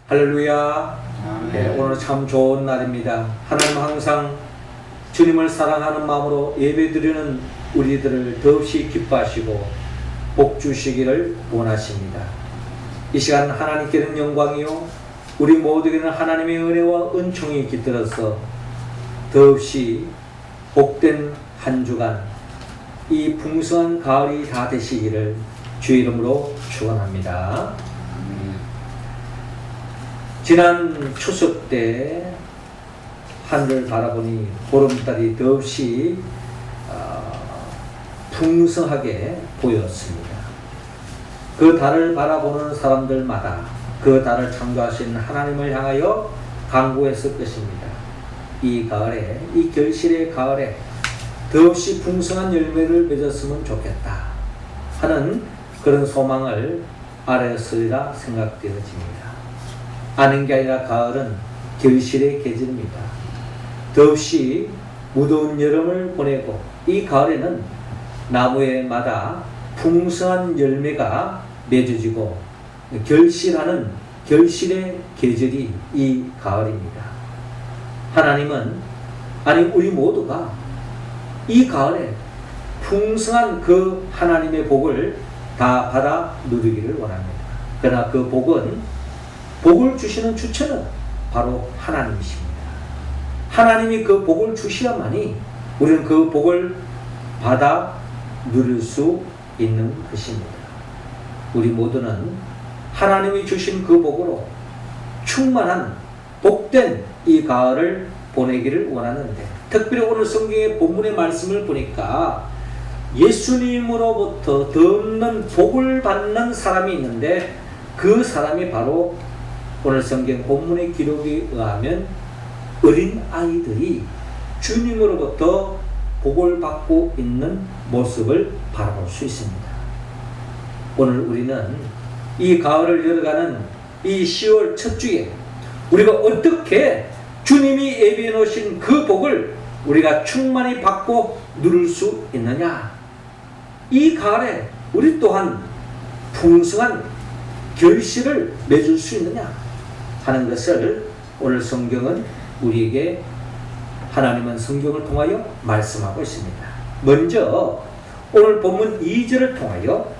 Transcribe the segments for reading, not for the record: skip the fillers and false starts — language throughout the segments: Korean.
할렐루야. 네, 오늘 참 좋은 날입니다. 하나님 항상 주님을 사랑하는 마음으로 예배드리는 우리들을 더없이 기뻐하시고 복 주시기를 원하십니다. 이 시간 하나님께는 영광이요 우리 모두에게는 하나님의 은혜와 은총이 깃들어서 더없이 복된 한 주간 이 풍성한 가을이 다 되시기를 주의 이름으로 축원합니다. 지난 추석 때 하늘을 바라보니 보름달이 더없이 풍성하게 보였습니다. 그 달을 바라보는 사람들마다 그 달을 창조하신 하나님을 향하여 간구했을 것입니다. 이 가을에, 이 결실의 가을에 더없이 풍성한 열매를 맺었으면 좋겠다 하는 그런 소망을 아뢰었으리라 생각되어집니다. 아는 게 아니라 가을은 결실의 계절입니다. 더없이 무더운 여름을 보내고 이 가을에는 나무에마다 풍성한 열매가 맺어지고 결실하는 결실의 계절이 이 가을입니다. 하나님은 아니 우리 모두가 이 가을에 풍성한 그 하나님의 복을 다 받아 누리기를 원합니다. 그러나 그 복을 주시는 주체는 바로 하나님이십니다. 하나님이 그 복을 주셔야만이 우리는 그 복을 받아 누릴 수 있는 것입니다. 우리 모두는 하나님이 주신 그 복으로 충만한 복된 이 가을을 보내기를 원하는데, 특별히 오늘 성경의 본문의 말씀을 보니까 예수님으로부터 더 없는 복을 받는 사람이 있는데 그 사람이 바로 오늘 성경 본문의 기록에 의하면 어린 아이들이 주님으로부터 복을 받고 있는 모습을 바라볼 수 있습니다. 오늘 우리는 이 가을을 열어가는 이 10월 첫 주에 우리가 어떻게 주님이 예비해 놓으신 그 복을 우리가 충만히 받고 누릴 수 있느냐, 이 가을에 우리 또한 풍성한 결실을 맺을 수 있느냐 하는 것을 오늘 성경은 우리에게, 하나님은 성경을 통하여 말씀하고 있습니다. 먼저 오늘 본문 2절을 통하여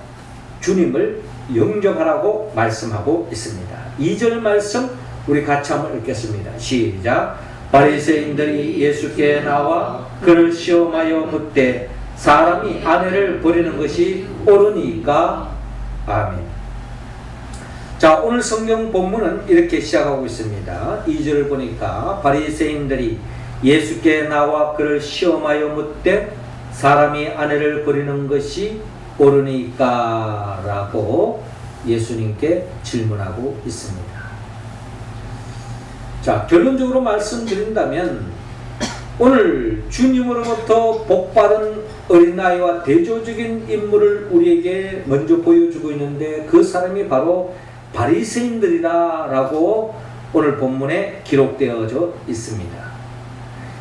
주님을 영접하라고 말씀하고 있습니다. 2절 말씀 우리 같이 한번 읽겠습니다. 시작. 바리새인들이 예수께 나와 그를 시험하여 묻되 사람이 아내를 버리는 것이 옳으니까. 아멘. 자, 오늘 성경 본문은 이렇게 시작하고 있습니다. 2절을 보니까 바리새인들이 예수께 나와 그를 시험하여 묻되 사람이 아내를 버리는 것이 옳으니까 라고 예수님께 질문하고 있습니다. 자, 결론적으로 말씀드린다면 오늘 주님으로부터 복받은 어린아이와 대조적인 인물을 우리에게 먼저 보여주고 있는데 그 사람이 바로 바리새인들이라고 오늘 본문에 기록되어져 있습니다.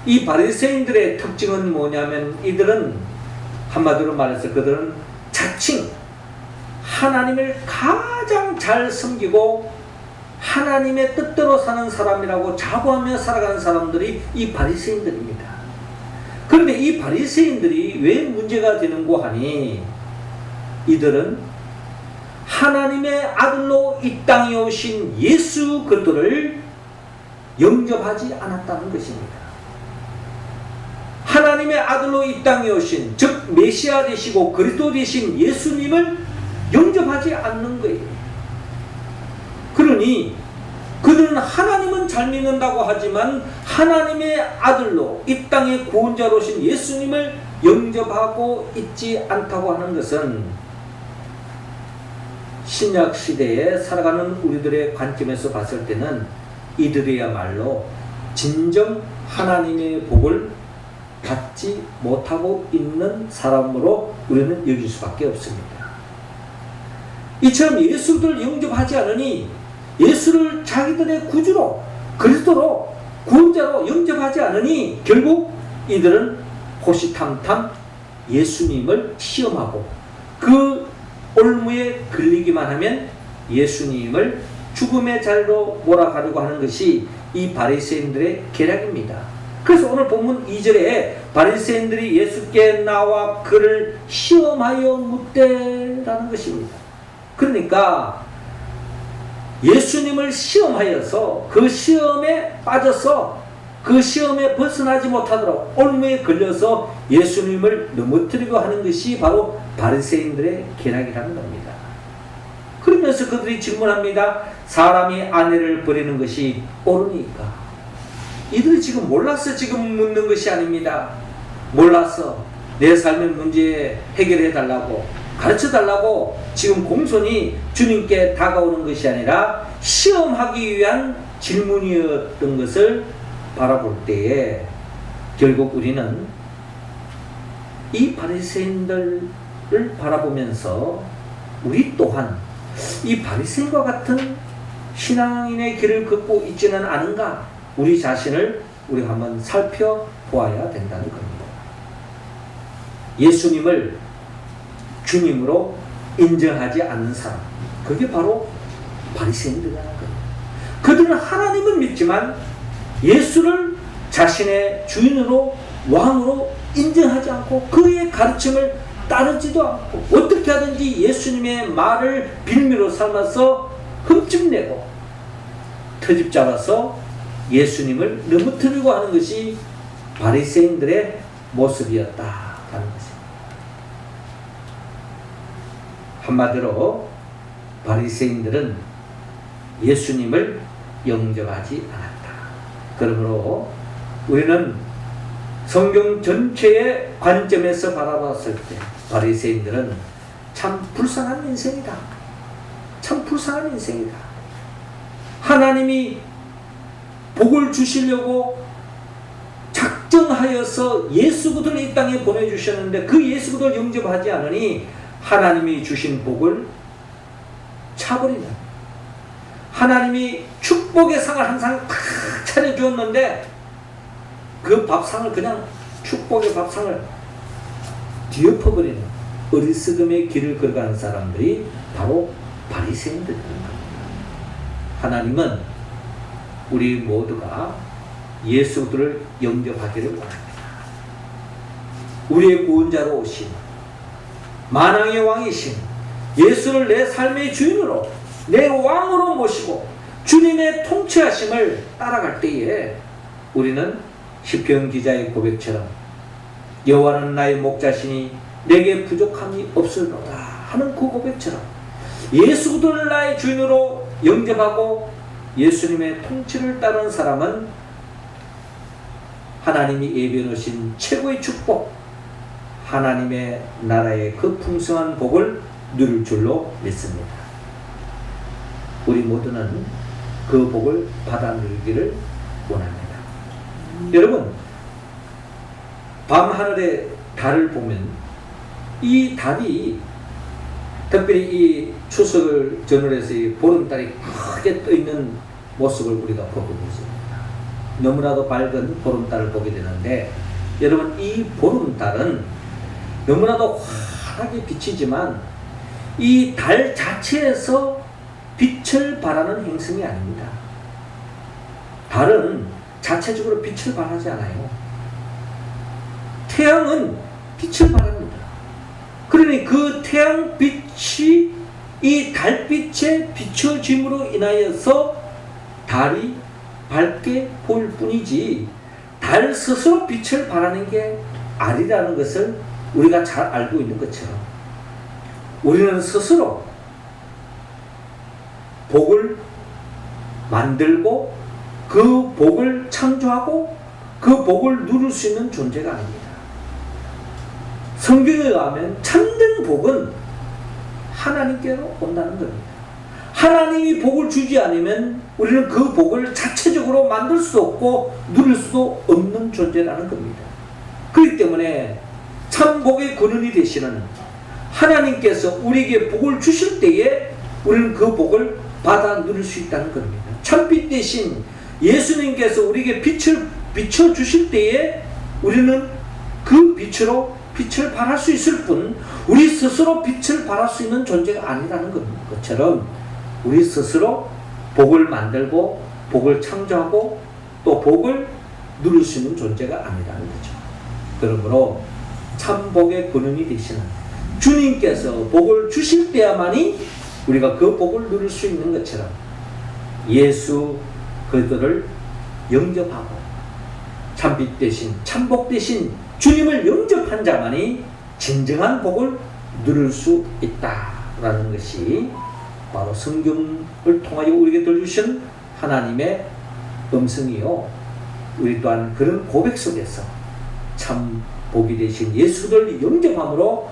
이 바리새인들의 특징은 뭐냐면 이들은 한마디로 말해서 그들은 자칭 하나님을 가장 잘 섬기고 하나님의 뜻대로 사는 사람이라고 자부하며 살아가는 사람들이 이 바리새인들입니다. 그런데 이 바리새인들이 왜 문제가 되는고 하니 이들은 하나님의 아들로 이 땅에 오신 예수 그리스도를 영접하지 않았다는 것입니다. 하나님의 아들로 이 땅에 오신, 즉 메시아 되시고 그리스도 되신 예수님을 영접하지 않는 거예요. 그러니 그들은 하나님은 잘 믿는다고 하지만 하나님의 아들로 이 땅의 구원자로 오신 예수님을 영접하고 있지 않다고 하는 것은 신약 시대에 살아가는 우리들의 관점에서 봤을 때는 이들이야말로 진정 하나님의 복을 받지 못하고 있는 사람으로 우리는 여길 수밖에 없습니다. 이처럼 예수를 영접하지 않으니 예수를 자기들의 구주로 그리스도로 구원자로 영접하지 않으니 결국 이들은 호시탐탐 예수님을 시험하고 그 올무에 걸리기만 하면 예수님을 죽음의 자리로 몰아가려고 하는 것이 이 바리새인들의 계략입니다. 그래서 오늘 본문 2절에 바리새인들이 예수께 나와 그를 시험하여 묻되라는 것입니다. 그러니까 예수님을 시험하여서 그 시험에 빠져서 그 시험에 벗어나지 못하도록 올무에 걸려서 예수님을 넘어뜨리고 하는 것이 바로 바리새인들의 계략이라는 겁니다. 그러면서 그들이 질문합니다. 사람이 아내를 버리는 것이 옳으니까? 이들이 지금 몰라서 지금 묻는 것이 아닙니다. 몰라서 내 삶의 문제 해결해 달라고 가르쳐 달라고 지금 공손히 주님께 다가오는 것이 아니라 시험하기 위한 질문이었던 것을 바라볼 때에 결국 우리는 이 바리새인들을 바라보면서 우리 또한 이 바리새인과 같은 신앙인의 길을 걷고 있지는 않은가, 우리 자신을 우리가 한번 살펴보아야 된다는 겁니다. 예수님을 주님으로 인정하지 않는 사람, 그게 바로 바리새인들이라는 겁니다. 그들은 하나님은 믿지만 예수를 자신의 주인으로 왕으로 인정하지 않고 그의 가르침을 따르지도 않고 어떻게 하든지 예수님의 말을 빌미로 삼아서 흠집내고 터집 잡아서 예수님을 넘어뜨리고 하는 것이 바리새인들의 모습이었다라는 것입니다. 한마디로 바리새인들은 예수님을 영접하지 않았다. 그러므로 우리는 성경 전체의 관점에서 바라봤을 때 바리새인들은 참 불쌍한 인생이다. 참 불쌍한 인생이다. 하나님이 복을 주시려고 작정하여서 예수 그들을 이 땅에 보내주셨는데 그 예수 그들을 영접하지 않으니 하나님이 주신 복을 차버리는, 하나님이 축복의 상을 항상 탁 차려주었는데 그 밥상을 그냥 축복의 밥상을 뒤엎어버리는 어리석음의 길을 걸어가는 사람들이 바로 바리새인들입니다. 하나님은 우리 모두가 예수 그들을 영접하기를 원합니다. 우리의 구원자로 오신 만왕의 왕이신 예수를 내 삶의 주인으로 내 왕으로 모시고 주님의 통치하심을 따라갈 때에 우리는 시편 기자의 고백처럼 여호와는 나의 목자시니 내게 부족함이 없으리로다 하는 그 고백처럼 예수 그들을 나의 주인으로 영접하고 예수님의 통치를 따르는 사람은 하나님이 예비해 놓으신 최고의 축복, 하나님의 나라의 그 풍성한 복을 누릴 줄로 믿습니다. 우리 모두는 그 복을 받아 누리기를 원합니다. 여러분, 밤하늘의 달을 보면 이 달이 특별히 이 추석을 전후로 해서 이 보름달이 크게 떠있는 모습을 우리가 보게 되습니다. 너무나도 밝은 보름달을 보게 되는데 여러분, 이 보름달은 너무나도 환하게 비치지만 이 달 자체에서 빛을 발하는 행성이 아닙니다. 달은 자체적으로 빛을 발하지 않아요. 태양은 빛을 발합니다. 그러니 그 태양빛이 이 달빛에 비춰짐으로 인하여서 달이 밝게 보일 뿐이지 달 스스로 빛을 발하는 게 아니라는 것을 우리가 잘 알고 있는 것처럼 우리는 스스로 복을 만들고 그 복을 창조하고 그 복을 누릴 수 있는 존재가 아닙니다. 성경에 의하면 참된 복은 하나님께로 온다는 겁니다. 하나님이 복을 주지 않으면 우리는 그 복을 자체적으로 만들 수 없고 누릴 수도 없는 존재라는 겁니다. 그렇기 때문에 참 복의 근원이 되시는 하나님께서 우리에게 복을 주실 때에 우리는 그 복을 받아 누릴 수 있다는 겁니다. 참빛 대신 예수님께서 우리에게 빛을 비춰주실 때에 우리는 그 빛으로 빛을 발할 수 있을 뿐 우리 스스로 빛을 발할 수 있는 존재가 아니라는 것처럼 우리 스스로 복을 만들고 복을 창조하고 또 복을 누릴 수 있는 존재가 아니라는 거죠. 그러므로 참 복의 근원이 되시는 주님께서 복을 주실 때야만이 우리가 그 복을 누릴 수 있는 것처럼 예수 그들을 영접하고 참빛 대신 참복 대신 주님을 영접한 자만이 진정한 복을 누릴 수 있다라는 것이 바로 성경을 통하여 우리에게 들려주신 하나님의 음성이요. 우리 또한 그런 고백 속에서 참 복이 되신 예수를 영접함으로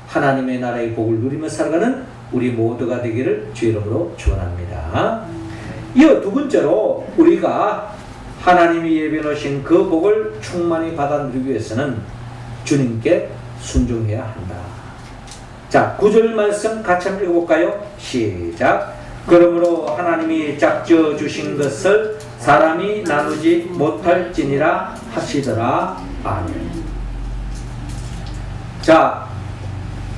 하나님의 나라의 복을 누리며 살아가는 우리 모두가 되기를 주의 이름으로 축원합니다. 이어 두 번째로 우리가 하나님이 예비해 놓으신 그 복을 충만히 받아 누리기 위해서는 주님께 순종해야 한다. 자, 9절 말씀 같이 한번 읽어볼까요? 시작. 그러므로 하나님이 짝지어 주신 것을 사람이 나누지 못할지니라 하시더라. 아멘. 자,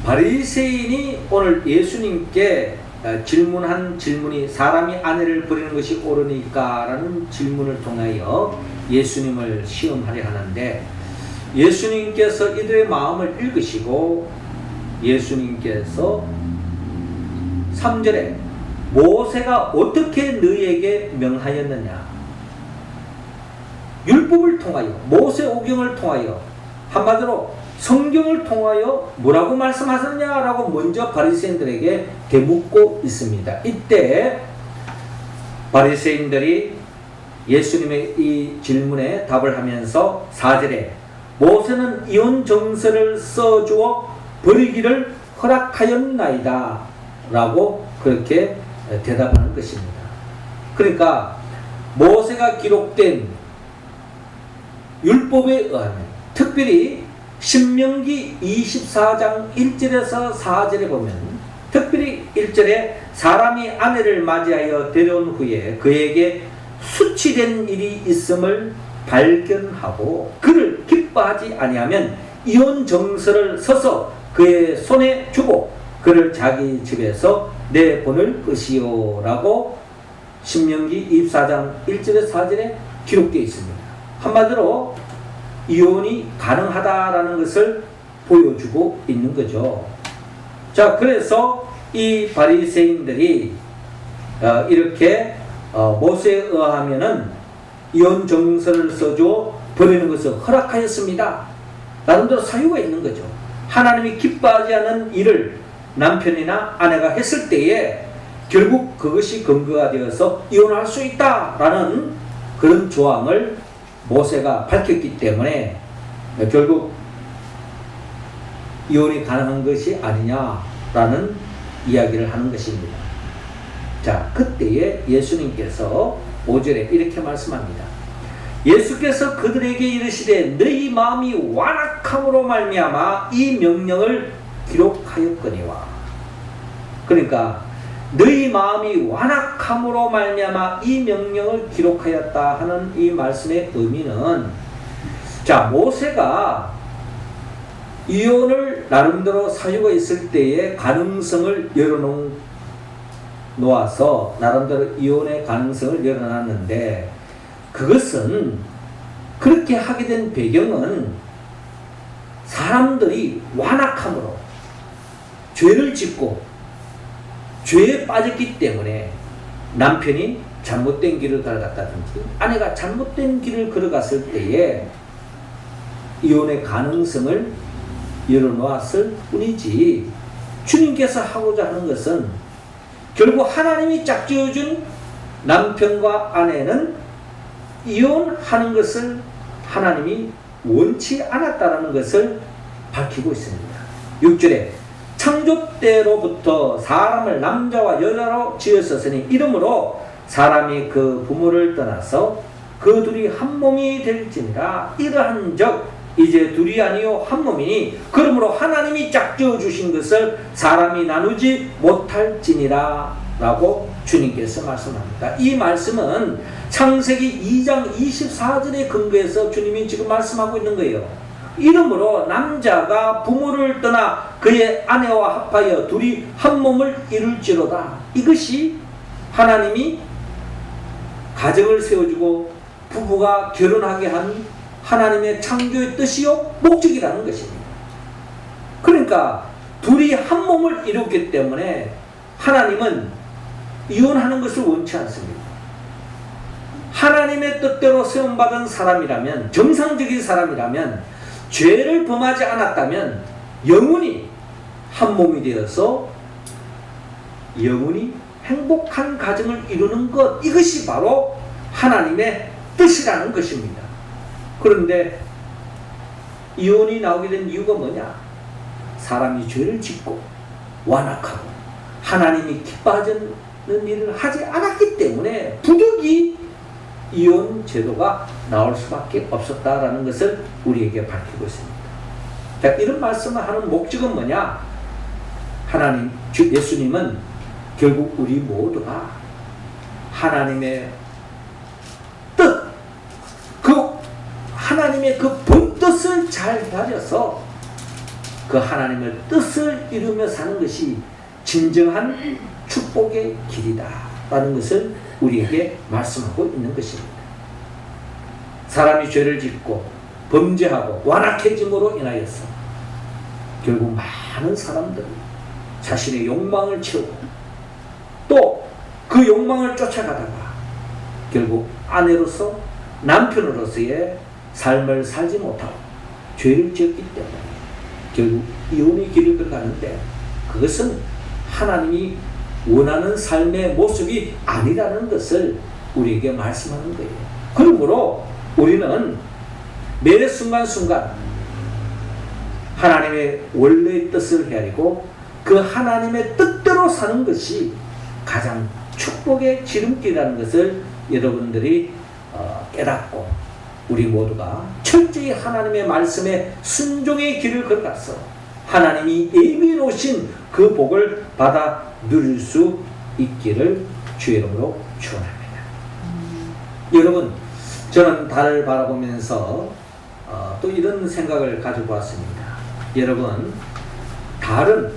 바리새인이 오늘 예수님께 질문한 질문이 사람이 아내를 버리는 것이 옳으니까 라는 질문을 통하여 예수님을 시험하려 하는데 예수님께서 이들의 마음을 읽으시고 예수님께서 3절에 모세가 어떻게 너희에게 명하였느냐, 율법을 통하여 모세오경을 통하여 한마디로 성경을 통하여 뭐라고 말씀하셨냐라고 먼저 바리새인들에게 되묻고 있습니다. 이때 바리새인들이 예수님의 이 질문에 답을 하면서 4절에 모세는 이혼 정서를 써주어 버리기를 허락하였나이다 라고 그렇게 대답하는 것입니다. 그러니까 모세가 기록된 율법에 의하면 특별히 신명기 24장 1절에서 4절에 보면 특별히 1절에 사람이 아내를 맞이하여 데려온 후에 그에게 수치된 일이 있음을 발견하고 그를 기뻐하지 아니하면 이혼 정서를 서서 그의 손에 주고 그를 자기 집에서 내보낼 것이요 라고 신명기 24장 1절에서 4절에 기록되어 있습니다. 한마디로 이혼이 가능하다라는 것을 보여주고 있는 거죠. 자, 그래서 이 바리새인들이 이렇게 모세에 의하면은 이혼 정서를 써줘 버리는 것을 허락하였습니다. 나름대로 사유가 있는 거죠. 하나님이 기뻐하지 않은 일을 남편이나 아내가 했을 때에 결국 그것이 근거가 되어서 이혼할 수 있다라는 그런 조항을 모세가 밝혔기 때문에 결국 이혼이 가능한 것이 아니냐라는 이야기를 하는 것입니다. 자, 그때에 예수님께서 5절에 이렇게 말씀합니다. 예수께서 그들에게 이르시되 너희 마음이 완악함으로 말미암아 이 명령을 기록하였거니와. 그러니까 너희 마음이 완악함으로 말미암아 이 명령을 기록하였다 하는 이 말씀의 의미는, 자, 모세가 이혼을 나름대로 사유가 있을 때의 가능성을 열어놓아서 나름대로 이혼의 가능성을 열어놨는데, 그것은 그렇게 하게 된 배경은 사람들이 완악함으로 죄를 짓고 죄에 빠졌기 때문에 남편이 잘못된 길을 걸어갔다든지 아내가 잘못된 길을 걸어갔을 때에 이혼의 가능성을 열어놓았을 뿐이지, 주님께서 하고자 하는 것은 결국 하나님이 짝지어준 남편과 아내는 이혼하는 것을 하나님이 원치 않았다는 것을 밝히고 있습니다. 6절에 창조 때로부터 사람을 남자와 여자로 지었으니 이러므로 사람이 그 부모를 떠나서 그 둘이 한 몸이 될지니라. 이러한 적 이제 둘이 아니요 한 몸이니 그러므로 하나님이 짝지어 주신 것을 사람이 나누지 못할지니라 라고 주님께서 말씀합니다. 이 말씀은 창세기 2장 24절에 근거해서 주님이 지금 말씀하고 있는 거예요. 이러므로 남자가 부모를 떠나 그의 아내와 합하여 둘이 한 몸을 이룰지로다. 이것이 하나님이 가정을 세워주고 부부가 결혼하게 한 하나님의 창조의 뜻이요 목적이라는 것입니다. 그러니까 둘이 한 몸을 이루기 때문에 하나님은 이혼하는 것을 원치 않습니다. 하나님의 뜻대로 세움받은 사람이라면, 정상적인 사람이라면, 죄를 범하지 않았다면 영원히 한 몸이 되어서 영원히 행복한 가정을 이루는 것, 이것이 바로 하나님의 뜻이라는 것입니다. 그런데 이혼이 나오게 된 이유가 뭐냐? 사람이 죄를 짓고 완악하고 하나님이 기뻐하는 일을 하지 않았기 때문에 부득이 이혼 제도가 나올 수밖에 없었다라는 것을 우리에게 밝히고 있습니다. 자, 이런 말씀을 하는 목적은 뭐냐? 하나님, 예수님은 결국 우리 모두가 하나님의 뜻, 하나님의 그 본뜻을 잘 헤아려서 그 하나님의 뜻을 이루며 사는 것이 진정한 축복의 길이다 라는 것을 우리에게 말씀하고 있는 것입니다. 사람이 죄를 짓고 범죄하고 완악해짐으로 인하여서 결국 많은 사람들이 자신의 욕망을 채우고 또 그 욕망을 쫓아가다가 결국 아내로서 남편으로서의 삶을 살지 못하고 죄를 지었기 때문에 결국 이혼의 길을 들어가는데, 그것은 하나님이 원하는 삶의 모습이 아니라는 것을 우리에게 말씀하는 거예요. 그러므로 우리는 매 순간순간 하나님의 원래의 뜻을 헤아리고 그 하나님의 뜻대로 사는 것이 가장 축복의 지름길이라는 것을 여러분들이 깨닫고 우리 모두가 철저히 하나님의 말씀에 순종의 길을 걸어가서 하나님이 예비해 놓으신 그 복을 받아 누릴 수 있기를 주의 이름으로 축원합니다. 여러분, 저는 달을 바라보면서 또 이런 생각을 가지고 왔습니다. 여러분, 달은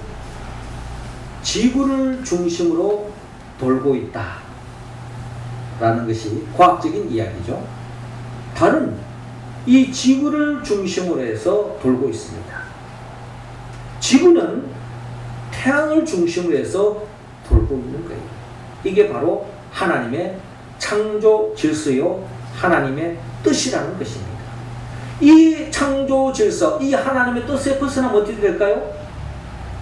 지구를 중심으로 돌고 있다 라는 것이 과학적인 이야기죠. 달은 이 지구를 중심으로 해서 돌고 있습니다. 지구는 태양을 중심으로 해서 돌고 있는 거예요. 이게 바로 하나님의 창조 질서요, 하나님의 뜻이라는 것입니다. 이 창조 질서, 이 하나님의 뜻에 벗어나면 어떻게 될까요?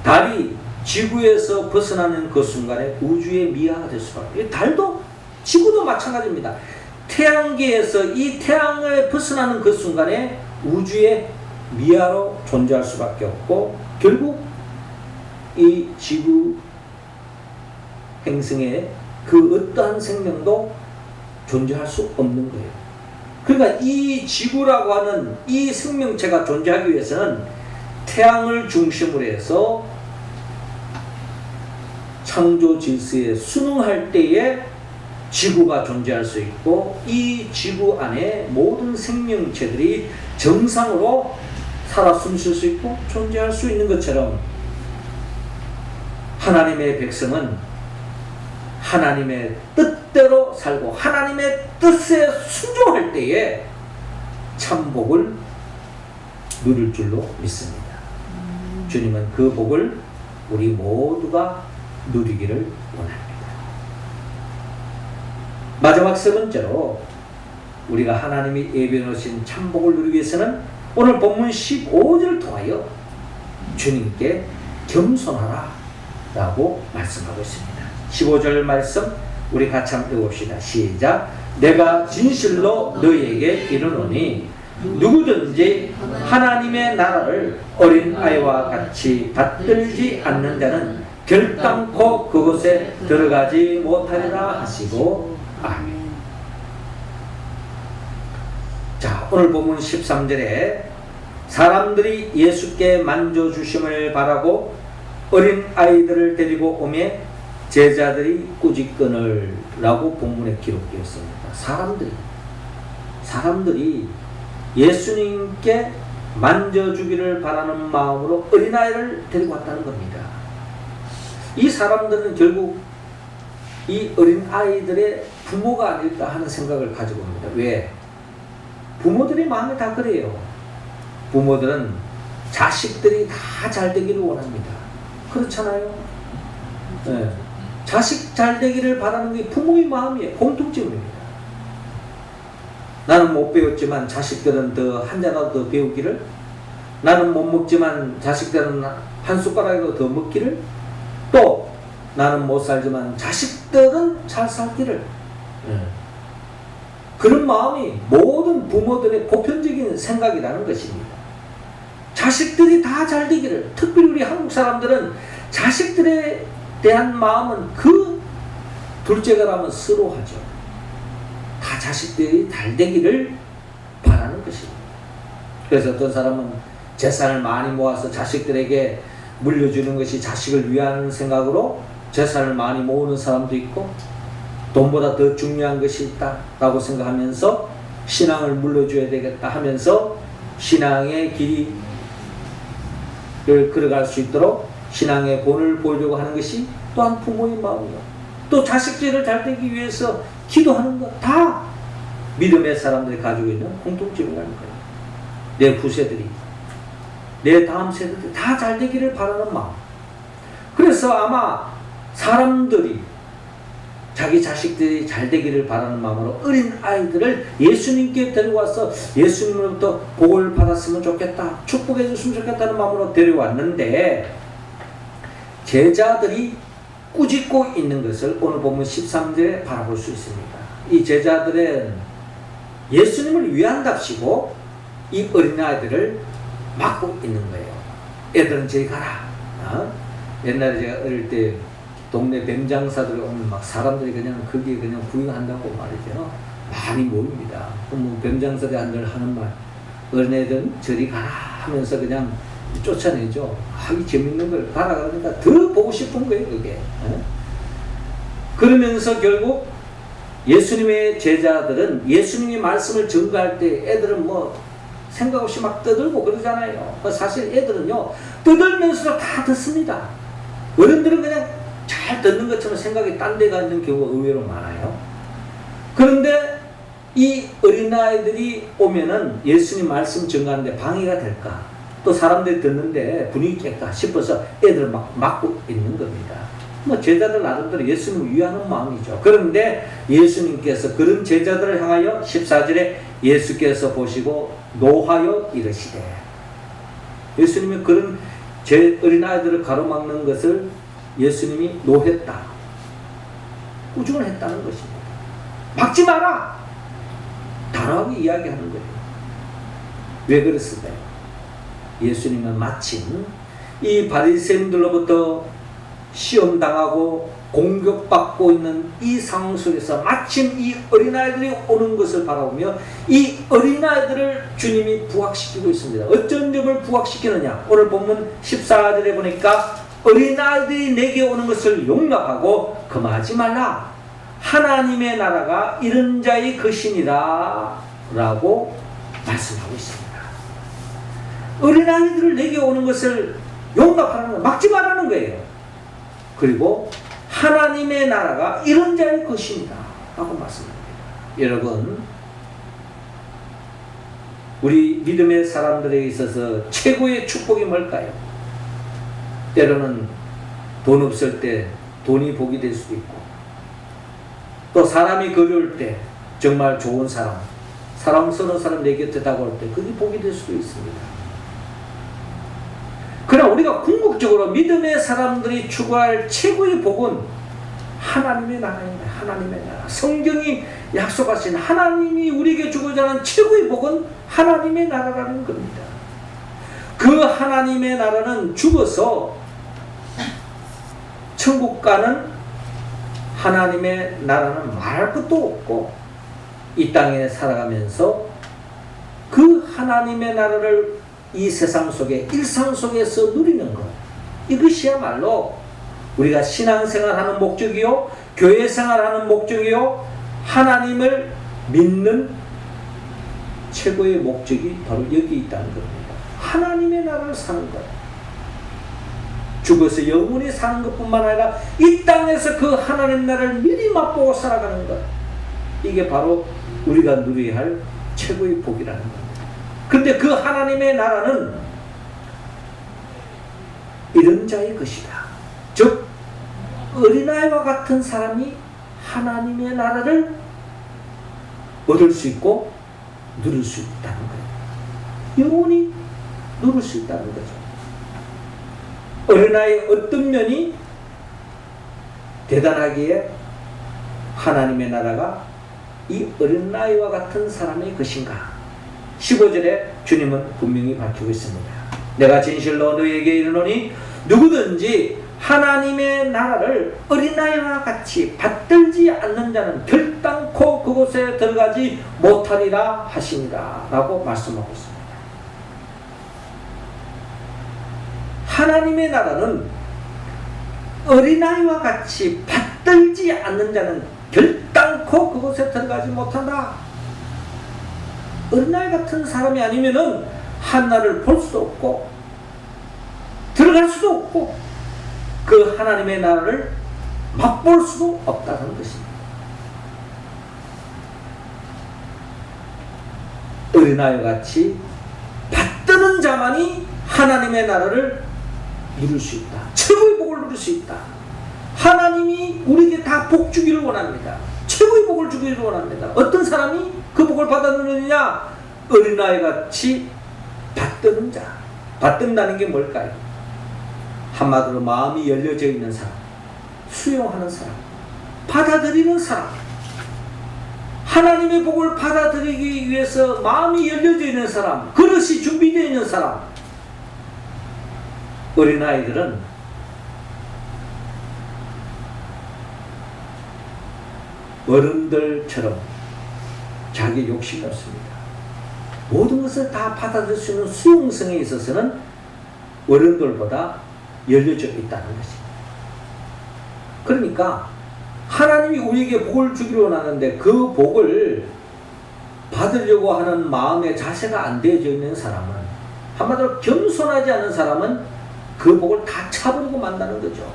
달이 지구에서 벗어나는 그 순간에 우주의 미아가 될 수밖에 없어요. 달도 지구도 마찬가지입니다. 태양계에서 이 태양을 벗어나는 그 순간에 우주의 미아로 존재할 수밖에 없고 결국 이 지구 행성에 그 어떠한 생명도 존재할 수 없는 거예요. 그러니까 이 지구라고 하는 이 생명체가 존재하기 위해서는 태양을 중심으로 해서 창조 질서에 순응할 때에 지구가 존재할 수 있고 이 지구 안에 모든 생명체들이 정상으로 살아 숨쉴 수 있고 존재할 수 있는 것처럼 하나님의 백성은 하나님의 뜻대로 살고 하나님의 뜻에 순종할 때에 참복을 누릴 줄로 믿습니다. 주님은 그 복을 우리 모두가 누리기를 원합니다. 마지막 세 번째로 우리가 하나님이 예비해 놓으신 참복을 누리기 위해서는 오늘 본문 15절을 통하여 주님께 겸손하라 라고 말씀하고 있습니다. 15절 말씀 우리 같이 한번 읽읍시다. 시작. 내가 진실로 너희에게 이르노니 누구든지 하나님의 나라를 어린아이와 같이 받들지 않는 자는 결단코 그곳에 들어가지 못하리라 하시고 아멘. 자, 오늘 본문 13절에 사람들이 예수께 만져주심을 바라고 어린 아이들을 데리고 오매 제자들이 꾸짖거늘 라고 본문에 기록되었습니다. 사람들이 예수님께 만져주기를 바라는 마음으로 어린아이를 데리고 왔다는 겁니다. 이 사람들은 결국 이 어린아이들의 부모가 아닐까 하는 생각을 가지고 옵니다. 왜? 부모들이 마음에 다 그래요. 부모들은 자식들이 다 잘 되기를 원합니다. 그렇잖아요. 네. 자식 잘 되기를 바라는 게 부모의 마음이에요. 공통점입니다. 나는 못 배웠지만 자식들은 더 한 잔이라도 더 배우기를, 나는 못 먹지만 자식들은 한 숟가락이라도 더 먹기를, 또 나는 못 살지만 자식들은 잘 살기를. 그런 마음이 모든 부모들의 보편적인 생각이라는 것입니다. 자식들이 다 잘 되기를, 특별히 우리 한국 사람들은 자식들에 대한 마음은 그 둘째가라면 서로하죠. 다 자식들이 잘 되기를 바라는 것입니다. 그래서 어떤 사람은 재산을 많이 모아서 자식들에게 물려주는 것이 자식을 위한 생각으로 재산을 많이 모으는 사람도 있고, 돈보다 더 중요한 것이 있다라고 생각하면서 신앙을 물려줘야 되겠다 하면서 신앙의 길을 걸어갈 수 있도록 신앙의 본을 보이려고 하는 것이 또한 부모의 마음이요. 또 자식들을 잘 되기 위해서 기도하는 것, 다 믿음의 사람들이 가지고 있는 공통점이라는 거예요. 내 후세들이, 내 다음 세대들이 다 잘 되기를 바라는 마음. 그래서 아마 사람들이 자기 자식들이 잘 되기를 바라는 마음으로 어린 아이들을 예수님께 데려와서 예수님으로부터 복을 받았으면 좋겠다, 축복해 줬으면 좋겠다는 마음으로 데려왔는데, 제자들이 꾸짖고 있는 것을 오늘 본문 13절에 바라볼 수 있습니다. 이 제자들은 예수님을 위한답시고 이 어린아이들을 막고 있는 거예요. 애들은 저리 가라. 옛날에 제가 어릴 때 동네 뱀장사들이 오면 막 사람들이 그냥 거기에 그냥 구경한다고 말이죠. 많이 모입니다. 그럼 뱀장사들이 하는 말, 어린애들은 저리 가라 하면서 그냥 쫓아내죠. 이 재밌는 걸 가라 그러니까 더 보고 싶은 거예요, 그게. 그러면서 결국 예수님의 제자들은 예수님이 말씀을 전가할 때 애들은 뭐 생각 없이 막 떠들고 그러잖아요. 사실 애들은요, 떠들면서도 다 듣습니다. 어른들은 그냥 잘 듣는 것처럼 생각이 딴 데 가 있는 경우가 의외로 많아요. 그런데 이 어린아이들이 오면은 예수님 말씀 전가하는데 방해가 될까? 또 사람들이 듣는데 분위기 깰까 싶어서 애들을 막 막고 있는 겁니다. 뭐 제자들 나름대로 예수님을 위하는 마음이죠. 그런데 예수님께서 그런 제자들을 향하여 14절에 예수께서 보시고 노하여 이르시되, 예수님이 그런 어린아이들을 가로막는 것을 예수님이 노했다, 꾸중을 했다는 것입니다. 막지 마라! 단호하게 이야기하는 거예요. 왜 그랬을까요? 예수님은 마침 이 바리새인들로부터 시험당하고 공격받고 있는 이 상황 속에서 마침 이 어린아이들이 오는 것을 바라보며 이 어린아이들을 주님이 부각시키고 있습니다. 어쩐 점을 부각시키느냐? 오늘 본문 14절에 보니까 어린아이들이 내게 오는 것을 용납하고 금하지 말라. 하나님의 나라가 이런 자의 것이니라 라고 말씀하고 있습니다. 어린아이들을 내게 오는 것을 용납하는 거, 막지 말라는 거예요. 그리고 하나님의 나라가 이런 자의 것입니다 라고 말씀합니다. 여러분, 우리 믿음의 사람들에 있어서 최고의 축복이 뭘까요? 때로는 돈 없을 때 돈이 복이 될 수도 있고, 또 사람이 그리울 때 정말 좋은 사랑스러운 사람 내 곁에 다가올 때 그게 복이 될 수도 있습니다. 그러나 우리가 궁극적으로 믿음의 사람들이 추구할 최고의 복은 하나님의 나라입니다. 하나님의 나라. 성경이 약속하신 하나님이 우리에게 주고자 하는 최고의 복은 하나님의 나라라는 겁니다. 그 하나님의 나라는 죽어서 천국 가는 하나님의 나라는 말할 것도 없고, 이 땅에 살아가면서 그 하나님의 나라를 이 세상 속에, 일상 속에서 누리는 것, 이것이야말로 우리가 신앙생활하는 목적이요, 교회생활하는 목적이요, 하나님을 믿는 최고의 목적이 바로 여기 있다는 겁니다. 하나님의 나라를 사는 것, 죽어서 영원히 사는 것뿐만 아니라 이 땅에서 그 하나님 나라를 미리 맛보고 살아가는 것, 이게 바로 우리가 누려야 할 최고의 복이라는 겁니다. 근데 그 하나님의 나라는 이런 자의 것이다. 즉 어린아이와 같은 사람이 하나님의 나라를 얻을 수 있고 누릴 수 있다는 거예요. 영원히 누릴 수 있다는 거죠. 어린아이의 어떤 면이 대단하기에 하나님의 나라가 이 어린아이와 같은 사람의 것인가? 15절에 주님은 분명히 밝히고 있습니다. 내가 진실로 너희에게 이르노니 누구든지 하나님의 나라를 어린아이와 같이 받들지 않는 자는 결단코 그곳에 들어가지 못하리라 하시니라 라고 말씀하고 있습니다. 하나님의 나라는 어린아이와 같이 받들지 않는 자는 결단코 그곳에 들어가지 못한다. 어린아이 같은 사람이 아니면은 하나를 볼 수 없고 들어갈 수도 없고 그 하나님의 나라를 맛볼 수도 없다는 것입니다. 어린아이와 같이 받드는 자만이 하나님의 나라를 누릴 수 있다. 최고의 복을 누릴 수 있다. 하나님이 우리에게 다 복 주기를 원합니다. 최고의 복을 주기를 원합니다. 어떤 사람이 그 복을 받아 누리느냐? 어린아이같이 받드는 자. 받든다는 게 뭘까요? 한마디로 마음이 열려져 있는 사람, 수용하는 사람, 받아들이는 사람. 하나님의 복을 받아들이기 위해서 마음이 열려져 있는 사람, 그릇이 준비되어 있는 사람. 어린아이들은 어른들처럼 자기 욕심이 없습니다. 모든 것을 다 받아들일 수 있는 수용성에 있어서는 어른들보다 열려져 있다는 것입니다. 그러니까 하나님이 우리에게 복을 주기로 원하는데 그 복을 받으려고 하는 마음의 자세가 안 되어져 있는 사람은, 한마디로 겸손하지 않은 사람은 그 복을 다 차버리고 만다는 거죠.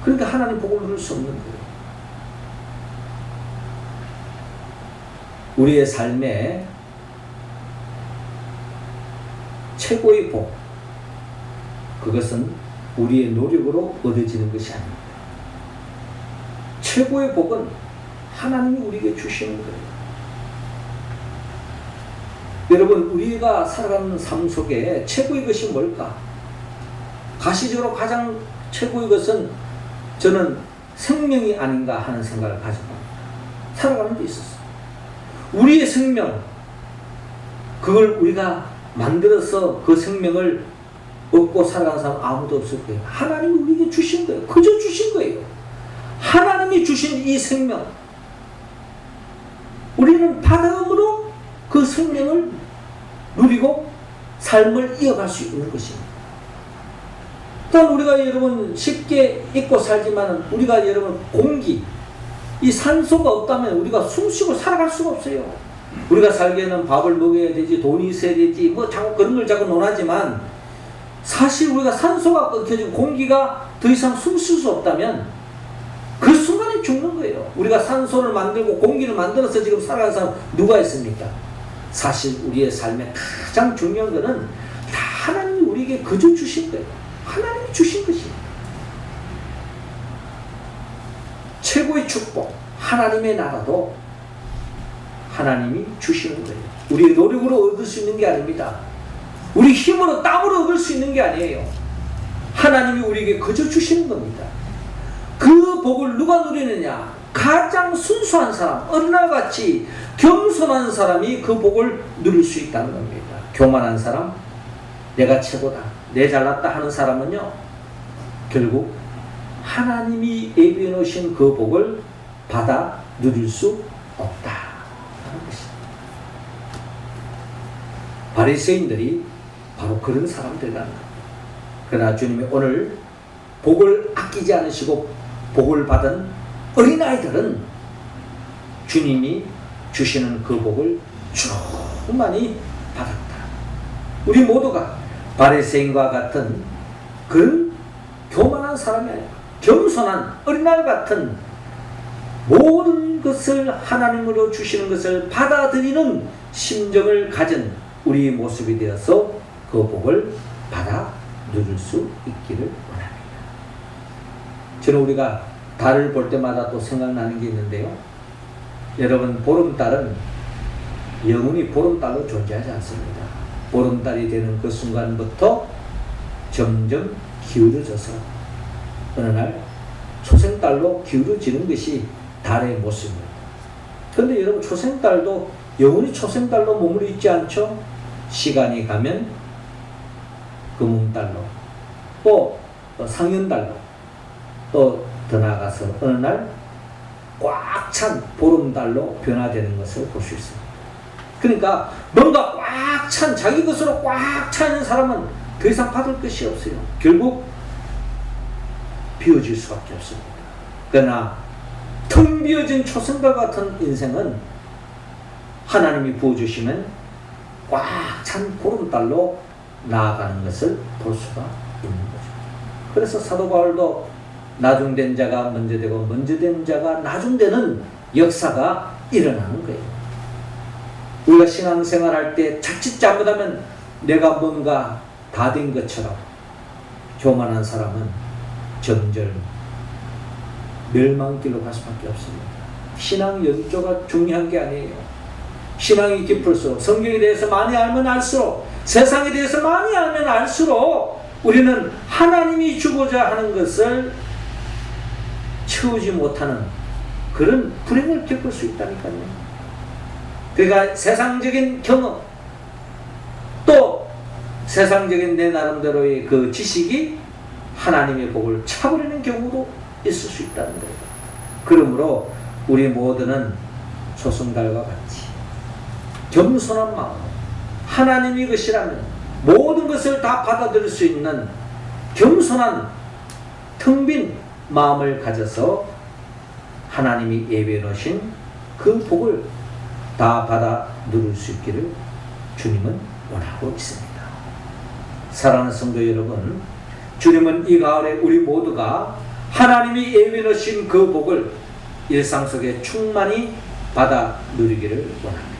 그러니까 하나님 복을 누릴 수 없는 거예요. 우리의 삶에 최고의 복, 그것은 우리의 노력으로 얻어지는 것이 아닙니다. 최고의 복은 하나님이 우리에게 주시는 거예요. 여러분, 우리가 살아가는 삶 속에 최고의 것이 뭘까? 가시적으로 가장 최고의 것은 저는 생명이 아닌가 하는 생각을 가지고 살아가는 데 있었어요. 우리의 생명, 그걸 우리가 만들어서 그 생명을 얻고 살아가는 사람 아무도 없을 거예요. 하나님이 우리에게 주신 거예요. 그저 주신 거예요. 하나님이 주신 이 생명, 우리는 받아음으로 그 생명을 누리고 삶을 이어갈 수 있는 것입니다. 또한 우리가 여러분 쉽게 잊고 살지만 우리가 여러분 공기, 이 산소가 없다면 우리가 숨쉬고 살아갈 수가 없어요. 우리가 살기에는 밥을 먹어야 되지, 돈이 있어야 되지, 뭐 자꾸 그런 걸 자꾸 논하지만 사실 우리가 산소가 끊겨지고 공기가 더 이상 숨 쉴 수 없다면 그 순간에 죽는 거예요. 우리가 산소를 만들고 공기를 만들어서 지금 살아가는 사람 누가 있습니까? 사실 우리의 삶에 가장 중요한 것은 다 하나님이 우리에게 그저 주신 거예요. 하나님이 주신 것입니다. 최고의 축복, 하나님의 나라도 하나님이 주시는 거예요. 우리의 노력으로 얻을 수 있는 게 아닙니다. 우리 힘으로 땀으로 얻을 수 있는 게 아니에요. 하나님이 우리에게 그저 주시는 겁니다. 그 복을 누가 누리느냐? 가장 순수한 사람, 어린아이같이 겸손한 사람이 그 복을 누릴 수 있다는 겁니다. 교만한 사람, 내가 최고다, 내 잘났다 하는 사람은요, 결국 하나님이 예비해 놓으신 그 복을 받아 누릴 수 없다 하는 것입니다. 바리새인들이 바로 그런 사람들이라는 겁니다. 그러나 주님이 오늘 복을 아끼지 않으시고 복을 받은 어린아이들은 주님이 주시는 그 복을 충만히 받았다. 우리 모두가 바리새인과 같은 그런 교만한 사람이 아니라 겸손한 어린아이 같은 모든 것을 하나님으로 주시는 것을 받아들이는 심정을 가진 우리 모습이 되어서 그 복을 받아 누릴 수 있기를 원합니다. 저는 우리가 달을 볼 때마다 또 생각나는 게 있는데요. 여러분, 보름달은 영원히 보름달로 존재하지 않습니다. 보름달이 되는 그 순간부터 점점 기울어져서 어느 날 초생달로 기울어지는 것이 달의 모습입니다. 그런데 여러분, 초생달도 영원히 초생달로 머물러 있지 않죠? 시간이 가면 금음달로, 또 상현달로, 또 더 나아가서 어느 날 꽉 찬 보름달로 변화되는 것을 볼 수 있습니다. 그러니까 뭔가 꽉 찬, 자기 것으로 꽉 찬 사람은 더 이상 받을 것이 없어요. 결국 비워질 수밖에 없습니다. 그러나 텅 비어진 초생달 같은 인생은 하나님이 부어주시면 꽉 찬 보름달로 나아가는 것을 볼 수가 있는 거죠. 그래서 사도 바울도 나중된 자가 먼저 되고 먼저 된 자가 나중되는 역사가 일어나는 거예요. 우리가 신앙생활할 때 자칫 잘못하면 내가 뭔가 다 된 것처럼 교만한 사람은 점점 멸망길로 갈 수밖에 없습니다. 신앙 연조가 중요한 게 아니에요. 신앙이 깊을수록, 성경에 대해서 많이 알면 알수록, 세상에 대해서 많이 알면 알수록 우리는 하나님이 주고자 하는 것을 채우지 못하는 그런 불행을 겪을 수 있다니까요. 그러니까 세상적인 경험, 또 세상적인 내 나름대로의 그 지식이 하나님의 복을 차버리는 경우도 있을 수 있다는 거예요. 그러므로 우리 모두는 초승달과 같이 겸손한 마음, 하나님이 것이라면 모든 것을 다 받아들일 수 있는 겸손한 텅 빈 마음을 가져서 하나님이 예배해 놓으신 그 복을 다 받아 누릴 수 있기를 주님은 원하고 있습니다. 사랑하는 성도 여러분, 주님은 이 가을에 우리 모두가 하나님이 예배해 놓으신 그 복을 일상 속에 충만히 받아 누리기를 원합니다.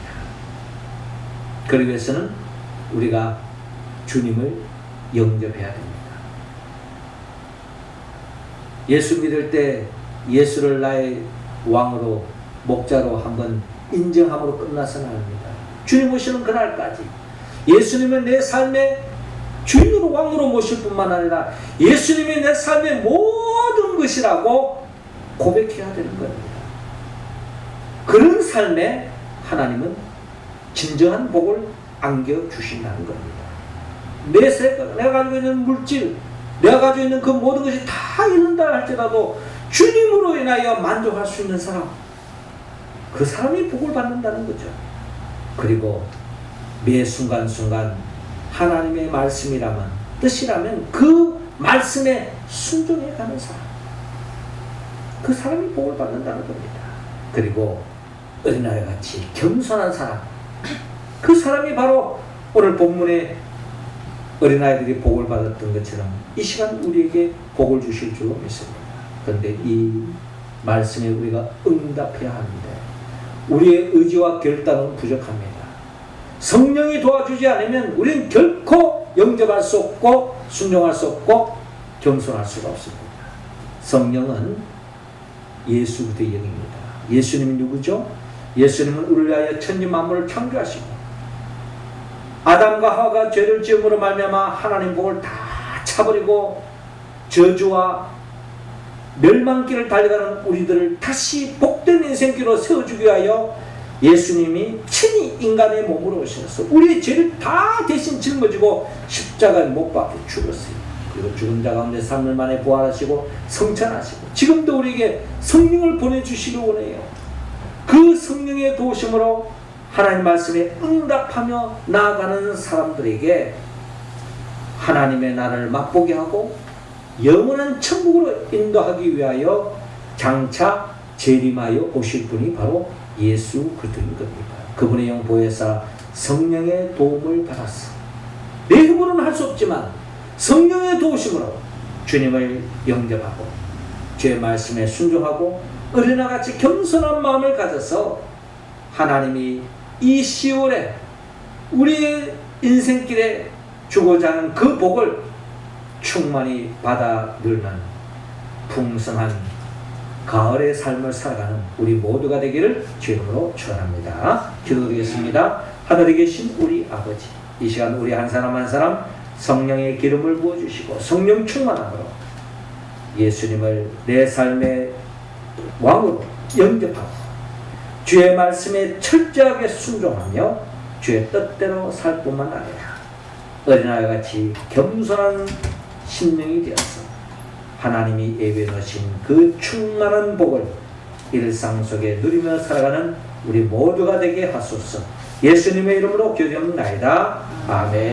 그러기 위해서는 우리가 주님을 영접해야 됩니다. 예수 믿을 때 예수를 나의 왕으로, 목자로 한번 인정함으로 끝나서는 안 합니다. 주님 오시는 그날까지 예수님은 내 삶의 주인으로, 왕으로 모실 뿐만 아니라 예수님이 내 삶의 모든 것이라고 고백해야 되는 겁니다. 그런 삶에 하나님은 진정한 복을 안겨주신다는 겁니다. 내가 가지고 있는 물질, 내가 가지고 있는 그 모든 것이 다 잃는다 할지라도 주님으로 인하여 만족할 수 있는 사람, 그 사람이 복을 받는다는 거죠. 그리고 매 순간순간 하나님의 말씀이라면, 뜻이라면 그 말씀에 순종해 가는 사람, 그 사람이 복을 받는다는 겁니다. 그리고 어린아이 같이 겸손한 사람, 그 사람이 바로 오늘 본문에 어린아이들이 복을 받았던 것처럼 이 시간 우리에게 복을 주실 줄로 믿습니다. 그런데 이 말씀에 우리가 응답해야 하는데 우리의 의지와 결단은 부족합니다. 성령이 도와주지 않으면 우리는 결코 영접할 수 없고 순종할 수 없고 겸손할 수가 없습니다. 성령은 예수 그리스도의 영입니다. 예수님이 누구죠? 예수님은 우리를 위하여 천지 만물을 창조하시고 아담과 하와가 죄를 지음으로 말미암아 하나님 복을 다 차버리고 저주와 멸망길을 달려가는 우리들을 다시 복된 인생길로 세워주기 위하여 예수님이 친히 인간의 몸으로 오셔서 우리의 죄를 다 대신 짊어지고 십자가에 못 박혀 죽었어요. 그리고 죽은 자 가운데 3일 만에 부활하시고 성천하시고 지금도 우리에게 성령을 보내주시기 원해요. 그 성령의 도우심으로 하나님 말씀에 응답하며 나아가는 사람들에게 하나님의 나라를 맛보게 하고 영원한 천국으로 인도하기 위하여 장차 재림하여 오실 분이 바로 예수 그리스도인 겁니다. 그분의 영 보혜사 성령의 도움을 받았어. 내 힘으로는 할 수 없지만 성령의 도우심으로 주님을 영접하고 주의 말씀에 순종하고 어린아같이 겸손한 마음을 가져서 하나님이 이 10월에 우리의 인생길에 주고자 하는 그 복을 충만히 받아 누리는 풍성한 가을의 삶을 살아가는 우리 모두가 되기를 주님으로 축원합니다. 기도드리겠습니다. 하늘에 계신 우리 아버지, 이 시간 우리 한 사람 한 사람 성령의 기름을 부어주시고 성령 충만함으로 예수님을 내 삶의 왕으로 영접하고 주의 말씀에 철저하게 순종하며 주의 뜻대로 살 뿐만 아니라 어린아이같이 겸손한 심령이 되어서 하나님이 예비해 놓으신 그 충만한 복을 일상 속에 누리며 살아가는 우리 모두가 되게 하소서. 예수님의 이름으로 기도합나이다. 아멘.